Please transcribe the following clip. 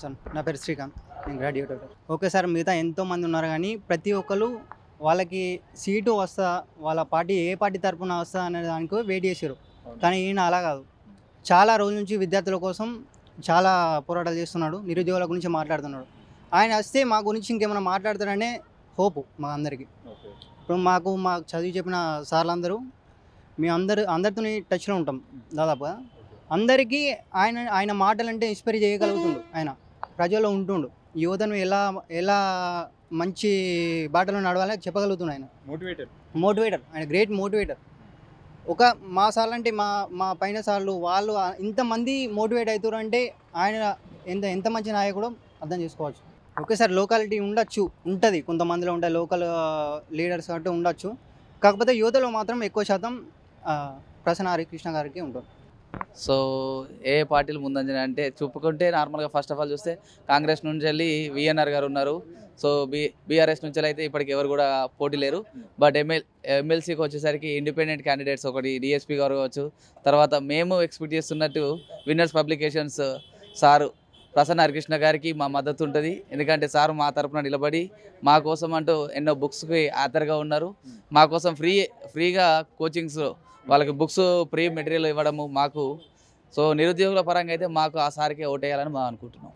Sir. నా పేరు శ్రీకాంత్. నేను గ్రాడ్యుయేట్. ఓకే సార్, మిగతా ఎంతోమంది ఉన్నారు కానీ ప్రతి ఒక్కరు వాళ్ళకి సీటు వస్తా, వాళ్ళ పార్టీ ఏ పార్టీ తరఫున వస్తా అనే దానికి వెయిట్ చేశారు. కానీ ఈయన అలా కాదు. చాలా రోజుల నుంచి విద్యార్థుల కోసం చాలా పోరాటాలు చేస్తున్నాడు. నిరుద్యోగుల గురించి మాట్లాడుతున్నాడు. ఆయన వస్తే మా గురించి ఇంకేమైనా మాట్లాడతారనే హోపు మా అందరికీ. ఇప్పుడు మాకు చదివి చెప్పిన సార్లందరూ మేము అందరితో టచ్లో ఉంటాం దాదాపుగా. అందరికీ ఆయన మాటలంటే ఇన్స్పైర్ చేయగలుగుతుండు. ఆయన ప్రజల్లో ఉంటుండు. యువతను ఎలా మంచి బాటలో నడవాలని చెప్పగలుగుతుండు. ఆయన మోటివేటర్. ఆయన గ్రేట్ మోటివేటర్. ఒక మా సార్లు అంటే మా పైన సార్లు వాళ్ళు ఇంతమంది మోటివేట్ అవుతారు అంటే ఆయన ఎంత మంచి నాయకుడో అర్థం చేసుకోవచ్చు. ఓకే సార్, లోకాలిటీ ఉంటుంది, కొంతమందిలో ఉంటాయి లోకల్ లీడర్స్ అంటే ఉండొచ్చు. కాకపోతే యువతలో మాత్రం ఎక్కువ శాతం ప్రసన్న హరికృష్ణ గారికి ఉంటుంది. సో ఏ పార్టీలు ముందంజనే అంటే చెప్పుకుంటే నార్మల్గా ఫస్ట్ ఆఫ్ ఆల్ చూస్తే కాంగ్రెస్ నుంచి వెళ్ళి విఎన్ఆర్ గారు ఉన్నారు. సో బీఆర్ఎస్ నుంచి అయితే ఇప్పటికి ఎవరు కూడా పోటీ లేరు. బట్ ఎమ్మెల్సీకి వచ్చేసరికి ఇండిపెండెంట్ క్యాండిడేట్స్ ఒకటి డిఎస్పీ గారు కావచ్చు. తర్వాత మేము ఎక్స్పెక్ట్ చేస్తున్నట్టు winners publications sir Prasanna Harikrishna గారికి మా మద్దతు ఉంటుంది. ఎందుకంటే సారు మా తరపున నిలబడి మా కోసం అంటూ ఎన్నో బుక్స్కి ఆథర్గా ఉన్నారు. మా కోసం ఫ్రీగా కోచింగ్స్, వాళ్ళకి బుక్స్ ఫ్రీ మెటీరియల్ ఇవ్వడము మాకు. సో నిరుద్యోగుల పరంగా అయితే మాకు ఆ సారికి ఓటేయాలని మేము అనుకుంటున్నాం.